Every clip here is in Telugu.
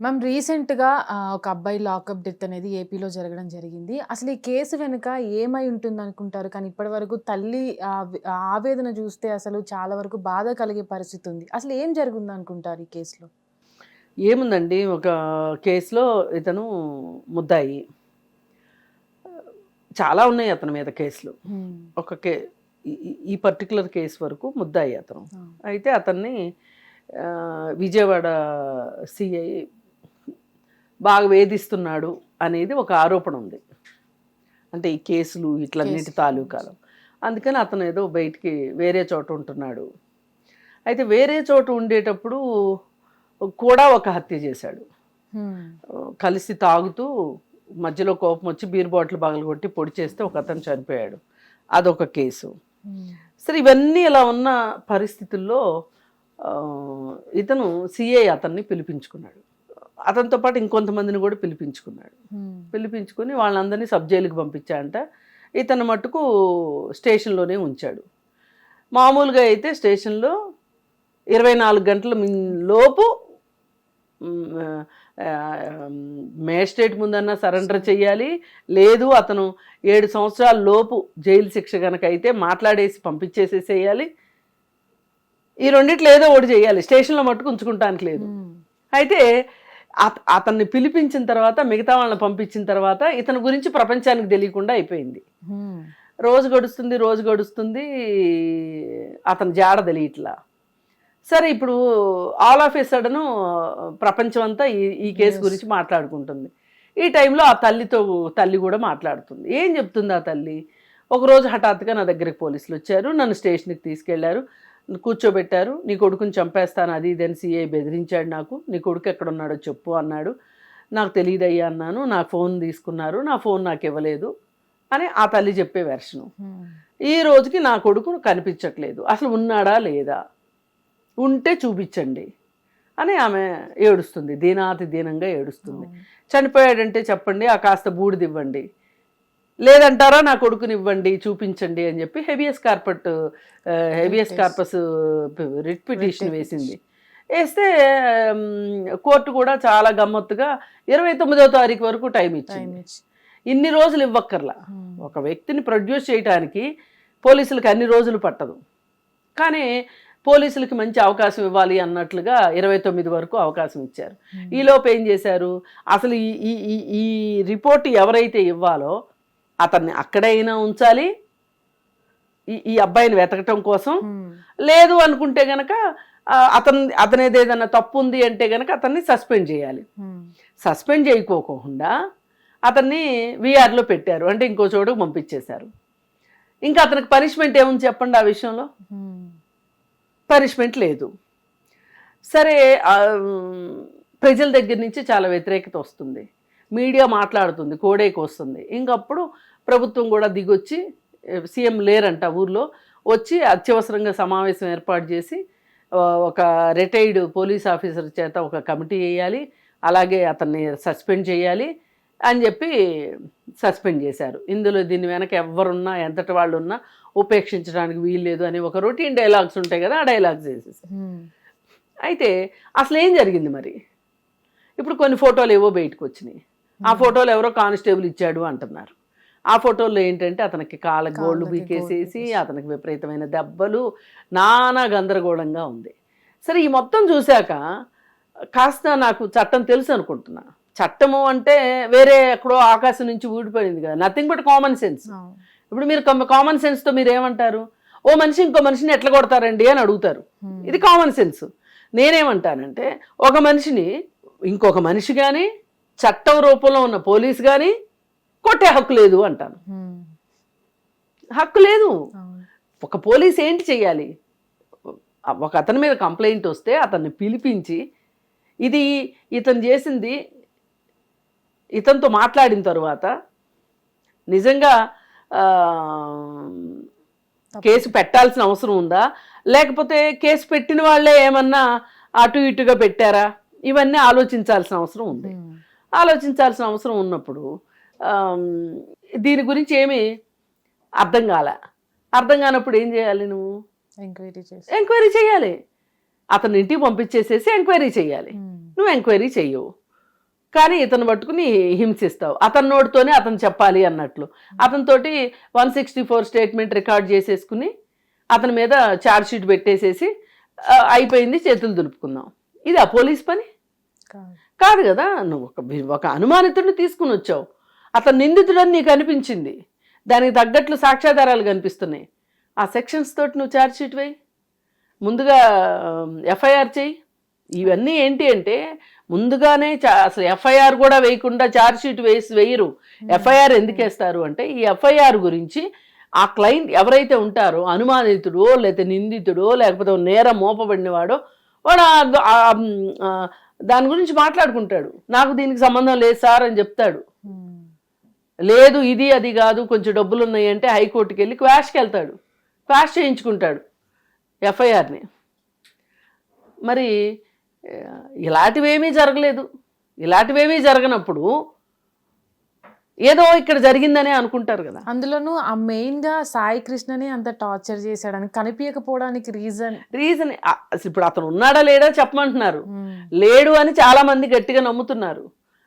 మ్యామ్ రీసెంట్‌గా ఒక అబ్బాయి లాకప్ డెత్ అనేది ఏపీలో జరగడం జరిగింది. అసలు ఈ కేసు వెనుక ఏమై ఉంటుందనుకుంటారు? కానీ ఇప్పటివరకు తల్లి ఆవేదన చూస్తే అసలు చాలా వరకు బాధ కలిగే పరిస్థితి ఉంది. అసలు ఏం జరిగిందనుకుంటారు ఈ కేసులో? ఏముందండి, ఒక కేసులో ఇతను ముద్దాయి. చాలా ఉన్నాయి అతని మీద కేసులు. ఒక ఈ పర్టికులర్ కేసు వరకు ముద్దాయి అతను. అయితే అతన్ని విజయవాడ సిఐ బాగా వేధిస్తున్నాడు అనేది ఒక ఆరోపణ ఉంది. అంటే ఈ కేసులు ఇట్లన్నిటి తాలూకాలు. అందుకని అతను ఏదో బయటికి వేరే చోట ఉంటున్నాడు. అయితే వేరే చోట ఉండేటప్పుడు కూడా ఒక హత్య చేశాడు. కలిసి తాగుతూ మధ్యలో కోపం వచ్చి బీర్ బాటిల్ పగలగొట్టి పొడి చేస్తే ఒక అతను చనిపోయాడు. అదొక కేసు. సరే, ఇవన్నీ ఇలా ఉన్న పరిస్థితుల్లో ఇతను సిఐ అతన్ని పిలిపించుకున్నాడు. అతనితో పాటు ఇంకొంతమందిని కూడా పిలిపించుకుని వాళ్ళందరినీ సబ్ జైలుకి పంపించాడంట. ఇతను మట్టుకు స్టేషన్లోనే ఉంచాడు. మామూలుగా అయితే స్టేషన్లో 24 గంటల లోపు మేజిస్ట్రేట్ ముందన్నా సరెండర్ చేయాలి. లేదు అతను 7 సంవత్సరాల లోపు జైలు శిక్ష కనుక అయితే మాట్లాడేసి పంపించేసేసేయాలి. ఈ రెండిట్లో ఏదో ఒకటి చేయాలి. స్టేషన్లో మట్టుకు ఉంచుకుంటానికి లేదు. అయితే అతన్ని పిలిపించిన తర్వాత, మిగతా వాళ్ళని పంపించిన తర్వాత ఇతని గురించి ప్రపంచానికి తెలియకుండా అయిపోయింది. రోజు గడుస్తుంది, అతని జాడ తెలియట్లా. సరే, ఇప్పుడు ఆల్ ఆఫ్ ఏ సడన్ ప్రపంచం అంతా ఈ కేసు గురించి మాట్లాడుకుంటుంది. ఈ టైంలో ఆ తల్లి కూడా మాట్లాడుతుంది. ఏం చెప్తుంది ఆ తల్లి? ఒకరోజు హఠాత్తుగా నా దగ్గరికి పోలీసులు వచ్చారు, నన్ను స్టేషన్కి తీసుకెళ్లారు, కూర్చోబెట్టారు. నీ కొడుకుని చంపేస్తాను అది ఇదని సిఐ బెదిరించాడు. నాకు నీ కొడుకు ఎక్కడున్నాడో చెప్పు అన్నాడు. నాకు తెలియదయ్యా అన్నాను. నా ఫోన్ తీసుకున్నారు, నా ఫోన్ నాకు ఇవ్వలేదు అని ఆ తల్లి చెప్పే వెర్షను. ఈ రోజుకి నా కొడుకు కనిపించట్లేదు, అసలు ఉన్నాడా లేదా, ఉంటే చూపించండి అని ఆమె ఏడుస్తుంది. దీనాతి దీనంగా ఏడుస్తుంది. చనిపోయాడంటే చెప్పండి, ఆ కాస్త బూడిదివ్వండి, లేదంటారా నా కొడుకుని ఇవ్వండి, చూపించండి అని చెప్పి హెబియస్ కార్పస్ రిట్ పిటిషన్ వేసింది. వేస్తే కోర్టు కూడా చాలా గమ్మత్తుగా 29వ తారీఖు వరకు టైం ఇచ్చింది. ఇన్ని రోజులు ఇవ్వక్కర్లా. ఒక వ్యక్తిని ప్రొడ్యూస్ చేయడానికి పోలీసులకి అన్ని రోజులు పట్టదు. కానీ పోలీసులకి మంచి అవకాశం ఇవ్వాలి అన్నట్లుగా 29 వరకు అవకాశం ఇచ్చారు. ఈలోపు ఏం చేశారు? అసలు ఈ రిపోర్ట్ ఎవరైతే ఇవ్వాలో అతన్ని అక్కడైనా ఉంచాలి ఈ అబ్బాయిని వెతకటం కోసం. లేదు అనుకుంటే గనక అతనేది ఏదైనా తప్పు ఉంది అంటే గనక అతన్ని సస్పెండ్ చేయాలి. సస్పెండ్ చేయకోకుండా అతన్ని వీఆర్లో పెట్టారు, అంటే ఇంకో చోటుకు పంపించేశారు. ఇంకా అతనికి పనిష్మెంట్ ఏముంది చెప్పండి? ఆ విషయంలో పనిష్మెంట్ లేదు. సరే, ప్రజల దగ్గర నుంచి చాలా వ్యతిరేకత వస్తుంది, మీడియా మాట్లాడుతుంది, కోడేకి వస్తుంది. ఇంకప్పుడు ప్రభుత్వం కూడా దిగొచ్చి, సీఎం లేరంట ఊర్లో, వచ్చి అత్యవసరంగా సమావేశం ఏర్పాటు చేసి ఒక రిటైర్డ్ పోలీస్ ఆఫీసర్ చేత ఒక కమిటీ వేయాలి, అలాగే అతన్ని సస్పెండ్ చేయాలి అని చెప్పి సస్పెండ్ చేశారు. ఇందులో దీని వెనక ఎవరున్నా ఎంతటి వాళ్ళు ఉన్నా ఉపేక్షించడానికి వీల్లేదు అని ఒక రొటీన్ డైలాగ్స్ ఉంటాయి కదా, ఆ డైలాగ్స్ వేసేసారు. అయితే అసలు ఏం జరిగింది మరి? ఇప్పుడు కొన్ని ఫోటోలు ఏవో బయటకు వచ్చినాయి. ఆ ఫోటోలు ఎవరో కానిస్టేబుల్ ఇచ్చాడు అంటున్నారు. ఆ ఫోటోల్లో ఏంటంటే అతనికి కాళ్ళ గోళ్ళు బీకేసేసి అతనికి విపరీతమైన దెబ్బలు, నానా గందరగోళంగా ఉంది. సరే, ఈ మొత్తం చూశాక కాస్త నాకు చట్టం తెలుసు అనుకుంటున్నా. చట్టము అంటే వేరే ఎక్కడో ఆకాశం నుంచి ఊడిపోయింది కదా, నథింగ్ బట్ కామన్ సెన్స్. ఇప్పుడు మీరు కామన్ సెన్స్తో మీరు ఏమంటారు? ఓ మనిషి ఇంకో మనిషిని ఎట్లా కొడతారండి అని అడుగుతారు. ఇది కామన్ సెన్స్. నేనేమంటానంటే, ఒక మనిషిని ఇంకొక మనిషి కానీ, చట్టం రూపంలో ఉన్న పోలీసు కానీ కొట్టే హక్కు లేదు అంటాను. హక్కు లేదు. ఒక పోలీస్ ఏంటి చెయ్యాలి? ఒక అతని మీద కంప్లైంట్ వస్తే అతన్ని పిలిపించి, ఇది ఇతను చేసింది, ఇతనితో మాట్లాడిన తర్వాత నిజంగా కేసు పెట్టాల్సిన అవసరం ఉందా, లేకపోతే కేసు పెట్టిన వాళ్ళే ఏమన్నా అటు ఇటుగా పెట్టారా, ఇవన్నీ ఆలోచించాల్సిన అవసరం ఉంది. ఆలోచించాల్సిన అవసరం ఉన్నప్పుడు దీని గురించి ఏమీ అర్థం కానప్పుడు ఏం చేయాలి? నువ్వు ఎంక్వైరీ చేయాలి. అతని ఇంటికి పంపించేసేసి ఎంక్వైరీ చేయాలి. నువ్వు ఎంక్వైరీ చెయ్యవు. కానీ ఇతను పట్టుకుని హింసిస్తావు, అతని నోటితోనే అతను చెప్పాలి అన్నట్లు. అతనితోటి 164 స్టేట్మెంట్ రికార్డ్ చేసేసుకుని అతని మీద ఛార్జ్ షీట్ పెట్టేసేసి అయిపోయింది, చేతులు దులుపుకుందాం. ఇది ఆ పోలీస్ పని కాదు కదా. నువ్వు ఒక అనుమానితుడిని తీసుకుని వచ్చావు, అతను నిందితుడని నీకు అనిపించింది, దానికి తగ్గట్లు సాక్ష్యాధారాలు కనిపిస్తున్నాయి. ఆ సెక్షన్స్ తోటి నువ్వు ఛార్జ్ షీట్ వేయి, ముందుగా ఎఫ్ఐఆర్ చేయి. ఇవన్నీ ఏంటి అంటే ముందుగానే అసలు ఎఫ్ఐఆర్ కూడా వేయకుండా ఛార్జ్ షీట్ వేయరు. ఎఫ్ఐఆర్ ఎందుకు వేస్తారు అంటే ఈ ఎఫ్ఐఆర్ గురించి ఆ క్లయింట్ ఎవరైతే ఉంటారో, అనుమానితుడో లేకపోతే నిందితుడో లేకపోతే నేరం మోపబడినవాడో, వాడు దాని గురించి మాట్లాడుకుంటాడు. నాకు దీనికి సంబంధం లేదు సార్ అని చెప్తాడు. లేదు ఇది అది కాదు, కొంచెం డబ్బులు ఉన్నాయి అంటే హైకోర్టుకి వెళ్ళి క్వాష్కి వెళ్తాడు, క్వాష్ చేయించుకుంటాడు ఎఫ్ఐఆర్ని. మరి ఇలాంటివేమీ జరగలేదు. ఇలాంటివేమీ జరగనప్పుడు ఏదో ఇక్కడ జరిగిందనే అనుకుంటారు కదా. అందులోనూ ఆ మెయిన్గా సాయి కృష్ణని అంత టార్చర్ చేశాడని కనిపించకపోవడానికి రీజన్ అసలు ఇప్పుడు అతను ఉన్నాడా లేడా చెప్పమంటున్నారు. లేడు అని చాలా మంది గట్టిగా నమ్ముతున్నారు.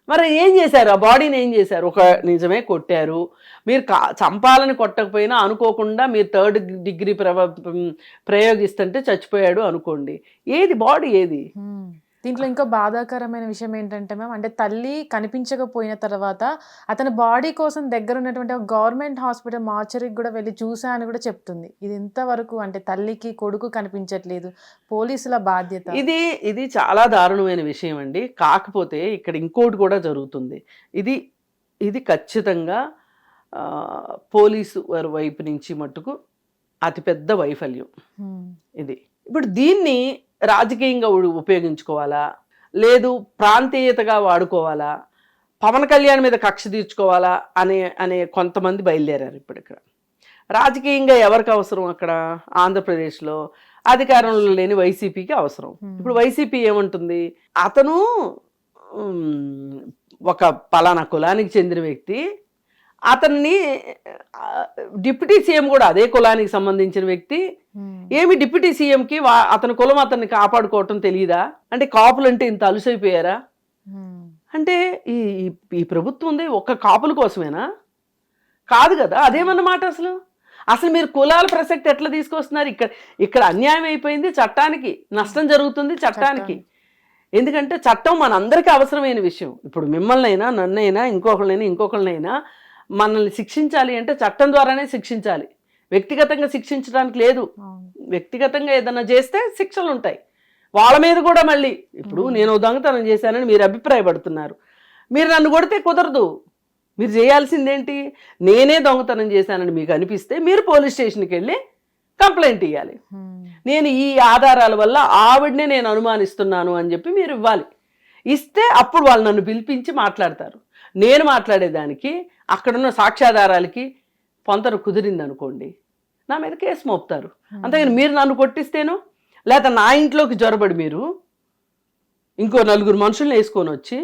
మరి ఏం చేశారు, ఆ బాడీని ఏం చేశారు? ఒక నిజమే కొట్టారు, మీరు చంపాలని కొట్టకపోయినా అనుకోకుండా మీరు 3rd డిగ్రీ ప్రయోగిస్తుంటే చచ్చిపోయాడు అనుకోండి, ఏది బాడీ ఏది? దీంట్లో ఇంకో బాధాకరమైన విషయం ఏంటంటే మ్యామ్, అంటే తల్లి కనిపించకపోయిన తర్వాత అతని బాడీ కోసం దగ్గర ఉన్నటువంటి ఒక గవర్నమెంట్ హాస్పిటల్ మార్చరీకి కూడా వెళ్ళి చూసా అని కూడా చెప్తుంది. ఇది ఎంతవరకు అంటే తల్లికి కొడుకు కనిపించట్లేదు, పోలీసుల బాధ్యత? ఇది చాలా దారుణమైన విషయం అండి. కాకపోతే ఇక్కడ ఇంకోటి కూడా జరుగుతుంది. ఇది ఖచ్చితంగా పోలీసు వారి వైపు నుంచి మట్టుకు అతిపెద్ద వైఫల్యం ఇది. ఇప్పుడు దీన్ని రాజకీయంగా ఉపయోగించుకోవాలా, లేదు ప్రాంతీయతగా వాడుకోవాలా, పవన్ కళ్యాణ్ మీద కక్ష తీర్చుకోవాలా అనే కొంతమంది బయలుదేరారు. ఇప్పుడు ఇక్కడ రాజకీయంగా ఎవరికి అవసరం? అక్కడ ఆంధ్రప్రదేశ్లో అధికారంలో లేని వైసీపీకి అవసరం. ఇప్పుడు వైసీపీ ఏమంటుంది, అతను ఒక పలానా కులానికి చెందిన వ్యక్తి, అతన్ని డిప్యూటీ సీఎం కూడా అదే కులానికి సంబంధించిన వ్యక్తి, ఏమి డిప్యూటీ సీఎంకి అతని కులం అతన్ని కాపాడుకోవటం తెలియదా? అంటే కాపులు అంటే ఇంత అలుసైపోయారా? అంటే ఈ ప్రభుత్వం ఉంది ఒక్క కాపుల కోసమేనా? కాదు కదా. అదేమన్నమాట అసలు మీరు కులాల ప్రసక్తి ఎట్లా తీసుకొస్తున్నారు? ఇక్కడ అన్యాయం అయిపోయింది, చట్టానికి నష్టం జరుగుతుంది చట్టానికి. ఎందుకంటే చట్టం మనందరికీ అవసరమైన విషయం. ఇప్పుడు మిమ్మల్నైనా నన్నైనా ఇంకొకళ్ళనైనా మనల్ని శిక్షించాలి అంటే చట్టం ద్వారానే శిక్షించాలి, వ్యక్తిగతంగా శిక్షించడానికి లేదు. వ్యక్తిగతంగా ఏదైనా చేస్తే శిక్షలు ఉంటాయి వాళ్ళ మీద కూడా. మళ్ళీ ఇప్పుడు నేను దొంగతనం చేశానని మీరు అభిప్రాయపడుతున్నారు, మీరు నన్ను కొడితే కుదరదు. మీరు చేయాల్సిందేంటి, నేనే దొంగతనం చేశానని మీకు అనిపిస్తే మీరు పోలీస్ స్టేషన్కి వెళ్ళి కంప్లైంట్ ఇవ్వాలి. నేను ఈ ఆధారాల వల్ల ఆవిడనే నేను అనుమానిస్తున్నాను అని చెప్పి మీరు ఇవ్వాలి. ఇస్తే అప్పుడు వాళ్ళు నన్ను పిలిపించి మాట్లాడతారు. నేను మాట్లాడేదానికి అక్కడున్న సాక్ష్యాధారాలకి పొంతన కుదిరింది అనుకోండి, నా మీద కేసు మోపుతారు. అంతేగాని మీరు నన్ను కొట్టిస్తేనో లేకపోతే నా ఇంట్లోకి జొరబడి మీరు ఇంకో 4 మనుషులను వేసుకొని వచ్చి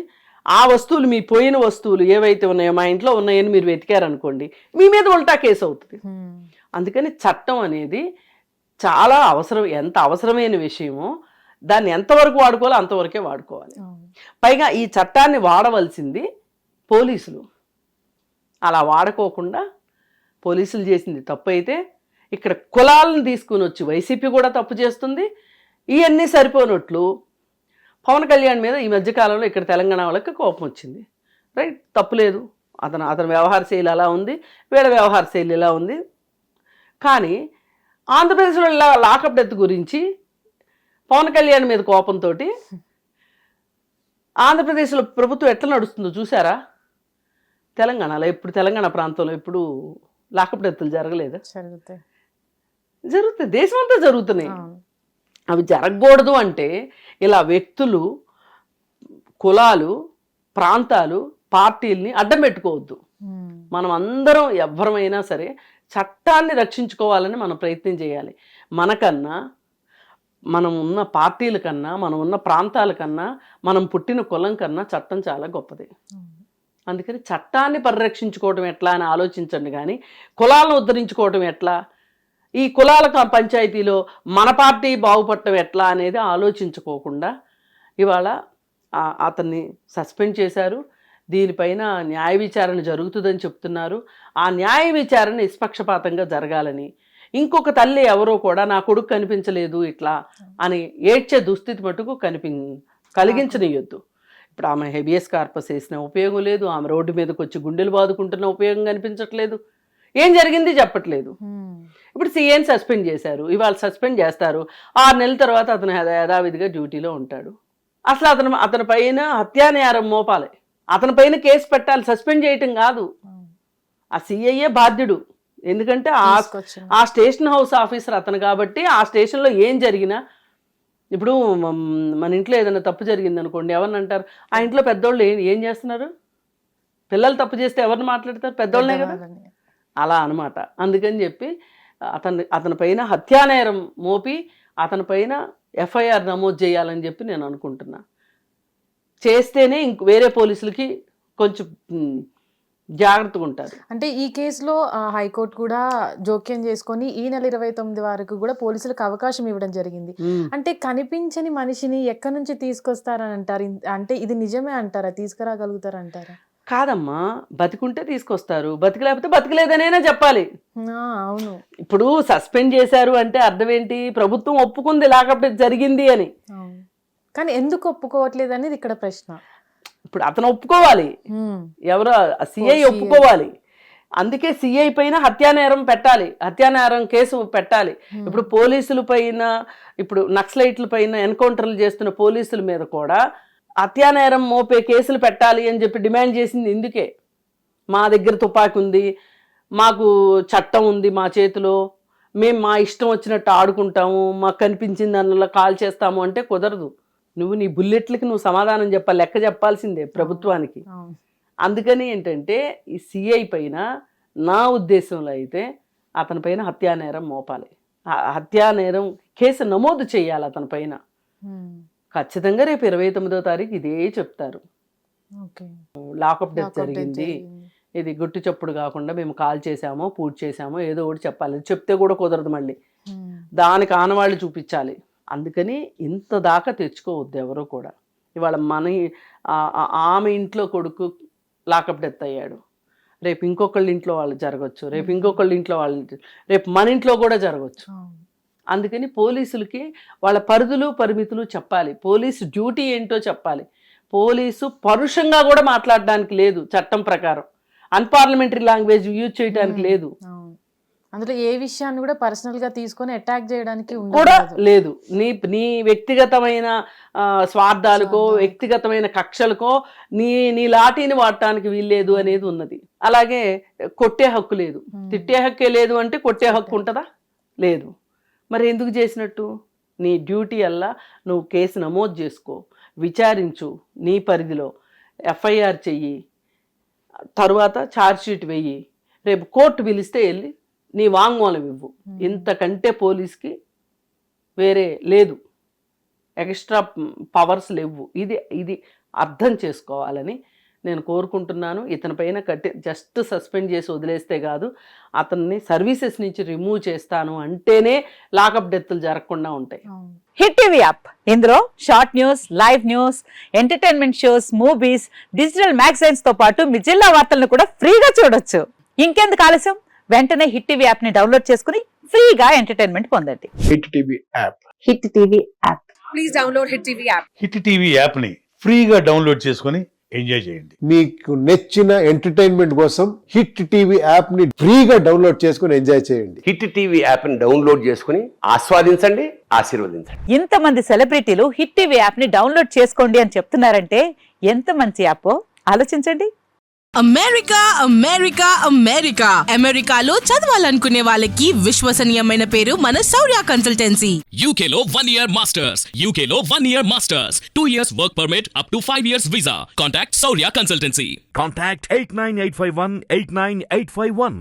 ఆ వస్తువులు, మీ పోయిన వస్తువులు ఏవైతే ఉన్నాయో మా ఇంట్లో ఉన్నాయని మీరు వెతికారనుకోండి, మీ మీద ఉల్టా కేసు అవుతుంది. అందుకని చట్టం అనేది చాలా అవసరం, ఎంత అవసరమైన విషయమో దాన్ని ఎంతవరకు వాడుకోవాలో అంతవరకే వాడుకోవాలి. పైగా ఈ చట్టాన్ని వాడవలసింది పోలీసులు. అలా వాడుకోకుండా పోలీసులు చేసింది తప్పు అయితే ఇక్కడ కులాలను తీసుకుని వచ్చి వైసీపీ కూడా తప్పు చేస్తుంది. ఇవన్నీ సరిపోనట్లు పవన్ కళ్యాణ్ మీద ఈ మధ్యకాలంలో ఇక్కడ తెలంగాణ వాళ్ళకి కోపం వచ్చింది. రైట్, తప్పులేదు, అతని వ్యవహార శైలి అలా ఉంది, వీళ్ళ వ్యవహార శైలి ఇలా ఉంది. కానీ ఆంధ్రప్రదేశ్లో లాకప్ డెత్ గురించి పవన్ కళ్యాణ్ మీద కోపంతో ఆంధ్రప్రదేశ్లో ప్రభుత్వం ఎట్లా నడుస్తుందో చూసారా? తెలంగాణలో ఇప్పుడు, తెలంగాణ ప్రాంతంలో ఇప్పుడు లాకప్ డెత్తులు జరగలేదు? జరుగుతాయి, దేశం అంతా జరుగుతున్నాయి. అవి జరగకూడదు అంటే ఇలా వ్యక్తులు, కులాలు, ప్రాంతాలు, పార్టీల్ని అడ్డం పెట్టుకోవద్దు. మనం అందరం ఎవరమైనా సరే చట్టాన్ని రక్షించుకోవాలని మనం ప్రయత్నం చేయాలి. మనకన్నా, మనం ఉన్న పార్టీల కన్నా, మనం ఉన్న ప్రాంతాల కన్నా, మనం పుట్టిన కులం కన్నా చట్టం చాలా గొప్పది. అందుకని చట్టాన్ని పరిరక్షించుకోవడం ఎట్లా అని ఆలోచించండి. కానీ కులాలను ఉద్ధరించుకోవడం ఎట్లా, ఈ కులాల పంచాయతీలో మన పార్టీ బాగుపడటం ఎట్లా అనేది ఆలోచించుకోకుండా ఇవాళ అతన్ని సస్పెండ్ చేశారు. దీనిపైన న్యాయ విచారణ జరుగుతుందని చెప్తున్నారు. ఆ న్యాయ విచారణ నిష్పక్షపాతంగా జరగాలని, ఇంకొక తల్లి ఎవరో కూడా నా కొడుకు కనిపించలేదు ఇట్లా అని ఏడ్చే దుస్థితి మటుకు కలిగించనియొద్దు. ఇప్పుడు ఆమె హెబియస్ కార్పస్ వేసిన ఉపయోగం లేదు, ఆమె రోడ్డు మీదకి వచ్చి గుండెలు బాదుకుంటున్న ఉపయోగం కనిపించట్లేదు, ఏం జరిగింది చెప్పట్లేదు. ఇప్పుడు సీఏని సస్పెండ్ చేశారు, ఇవాళ సస్పెండ్ చేస్తారు, 6 నెలల తర్వాత అతను యథావిధిగా డ్యూటీలో ఉంటాడు. అసలు అతని పైన హత్యానేరం మోపాలి, అతని పైన కేసు పెట్టాలి, సస్పెండ్ చేయటం కాదు. ఆ సిఐఏ బాధ్యుడు, ఎందుకంటే ఆ స్టేషన్ హౌస్ ఆఫీసర్ అతను కాబట్టి ఆ స్టేషన్లో ఏం జరిగినా, ఇప్పుడు మన ఇంట్లో ఏదైనా తప్పు జరిగింది అనుకోండి, ఎవరిని అంటారు? ఆ ఇంట్లో పెద్దోళ్ళు ఏం చేస్తున్నారు? పిల్లలు తప్పు చేస్తే ఎవరిని మాట్లాడతారు? పెద్దోళ్ళనే కదా. అలా అనమాట. అందుకని చెప్పి అతని పైన హత్యానేరం మోపి అతని పైన ఎఫ్ఐఆర్ నమోదు చేయాలని చెప్పి నేను అనుకుంటున్నా. చేస్తేనే వేరే పోలీసులకి కొంచెం జాగ్రత్తగా ఉంటారు. అంటే ఈ కేసులో హైకోర్టు కూడా జోక్యం చేసుకొని ఈ నెల 29 వరకు కూడా పోలీసులకు అవకాశం ఇవ్వడం జరిగింది. అంటే కనిపించని మనిషిని ఎక్కడి నుంచి తీసుకొస్తారని అంటారు? అంటే ఇది నిజమే అంటారా? తీసుకురాగలుగుతారు అంటారా? కాదమ్మా, బతికుంటే తీసుకొస్తారు, బతికలేకపోతే బతికలేదనైనా చెప్పాలి. అవును. ఇప్పుడు సస్పెండ్ చేశారు అంటే అర్థం ఏంటి? ప్రభుత్వం ఒప్పుకుంది లాకప్ జరిగింది అని. కానీ ఎందుకు ఒప్పుకోవట్లేదు అనేది ఇక్కడ ప్రశ్న. ఇప్పుడు అతను ఒప్పుకోవాలి, ఎవరో సిఐ ఒప్పుకోవాలి. అందుకే సిఐ పైన హత్యానేరం పెట్టాలి, హత్యానేరం కేసు పెట్టాలి. ఇప్పుడు పోలీసుల పైన, ఇప్పుడు నక్సలైట్ల పైన ఎన్కౌంటర్లు చేస్తున్న పోలీసుల మీద కూడా హత్యానేరం మోపే కేసులు పెట్టాలి అని చెప్పి డిమాండ్ చేసింది ఇందుకే. మా దగ్గర తుపాకీ ఉంది, మాకు చట్టం ఉంది మా చేతిలో, మేము మా ఇష్టం వచ్చినట్టు ఆడుకుంటాము, మాకు కనిపించింది అందులో కాల్ చేస్తాము అంటే కుదరదు. నువ్వు నీ బుల్లెట్లకి నువ్వు సమాధానం చెప్పాలి, లెక్క చెప్పాల్సిందే ప్రభుత్వానికి. అందుకని ఏంటంటే ఈ సిఐ పైన నా ఉద్దేశంలో అయితే అతని పైన హత్యానేరం మోపాలి, హత్యానేరం కేసు నమోదు చేయాలి అతని పైన. ఖచ్చితంగా రేపు 29వ తారీఖు ఇదే చెప్తారు, లాకప్ డెత్ జరిగింది, ఇది గుట్టు చప్పుడు కాకుండా మేము కాల్ చేసామో పూర్తి చేసామో ఏదో ఒకటి చెప్పాలి. చెప్తే కూడా కుదరదు, మళ్ళీ దానికి ఆనవాళ్ళు చూపించాలి. అందుకని ఇంత దాకా తెచ్చుకోవద్దు ఎవరో కూడా. ఇవాళ ఆమె ఇంట్లో కొడుకు లాకప్ డెత్ అయ్యాడు, రేపు ఇంకొకళ్ళ ఇంట్లో వాళ్ళు జరగచ్చు, రేపు ఇంకొకళ్ళ ఇంట్లో వాళ్ళు, రేపు మన ఇంట్లో కూడా జరగచ్చు. అందుకని పోలీసులకి వాళ్ళ పరిధులు పరిమితులు చెప్పాలి, పోలీసు డ్యూటీ ఏంటో చెప్పాలి. పోలీసు పరుషంగా కూడా మాట్లాడడానికి లేదు చట్టం ప్రకారం, అన్పార్లమెంటరీ లాంగ్వేజ్ యూజ్ చేయడానికి లేదు, అందులో ఏ విషయాన్ని కూడా పర్సనల్ గా తీసుకొని అటాక్ చేయడానికి కూడా లేదు. నీ వ్యక్తిగతమైన స్వార్థాలకో వ్యక్తిగతమైన కక్షలకో నీ లాఠీని వాడటానికి వీల్లేదు అనేది ఉన్నది. అలాగే కొట్టే హక్కు లేదు, తిట్టే హక్కే లేదు అంటే కొట్టే హక్కు ఉంటుందా? లేదు. మరి ఎందుకు చేసినట్టు? నీ డ్యూటీ అల్లా నువ్వు కేసు నమోదు చేసుకో, విచారించు, నీ పరిధిలో ఎఫ్ఐఆర్ చెయ్యి, తరువాత ఛార్జ్షీట్ వెయ్యి, రేపు కోర్టు పిలిస్తే వెళ్ళి నీ వాంగ్మూలం ఇవ్వు. ఇంతకంటే పోలీస్కి వేరే లేదు, ఎక్స్ట్రా పవర్స్ లేవు. ఇది అర్థం చేసుకోవాలని నేను కోరుకుంటున్నాను. ఇతని పైన జస్ట్ సస్పెండ్ చేసి వదిలేస్తే కాదు, అతన్ని సర్వీసెస్ నుంచి రిమూవ్ చేస్తాను అంటేనే లాకప్ డెత్లు జరగకుండా ఉంటాయి. హిట్ టీవీ యాప్, ఇందులో short news, live news, entertainment shows, movies, digital magazines తో పాటు మీ జిల్లా వార్తలను కూడా ఫ్రీగా చూడొచ్చు. ఇంకెందుకు ఆలస్యం, వెంటనే హిట్ టీవీ యాప్ ని డౌన్లోడ్ చేసుకుని ఫ్రీగా ఎంటర్టైన్మెంట్ పొందండి. Hit TV app, hit TV app, please download hit TV app. Hit TV app ని ఫ్రీగా డౌన్లోడ్ చేసుకుని ఎంజాయ్ చేయండి. మీకు నచ్చిన ఎంటర్టైన్మెంట్ కోసం హిట్ టీవీ యాప్ ని ఫ్రీగా డౌన్లోడ్ చేసుకుని ఎంజాయ్ చేయండి. హిట్ టీవీ యాప్ ని డౌన్లోడ్ చేసుకుని ఆస్వాదించండి, ఆశీర్వదించండి. ఇంతమంది సెలబ్రిటీలు హిట్ టీవీ యాప్ ని డౌన్లోడ్ చేసుకోండి అని చెప్తున్నారంటే ఎంత మంచి యాప్ ఆలోచించండి. అమెరికా అమెరికా అమెరికా అమెరికాలో చదవాలనుకునే వాళ్ళకి విశ్వసనీయమైన పేరు మన శౌర్య కన్సల్టెన్సీ. UK లో 1 year masters, UK లో 1 year masters, 2 years work permit up to 5 years visa. Contact Saurya Consultancy. Contact 89851 89851.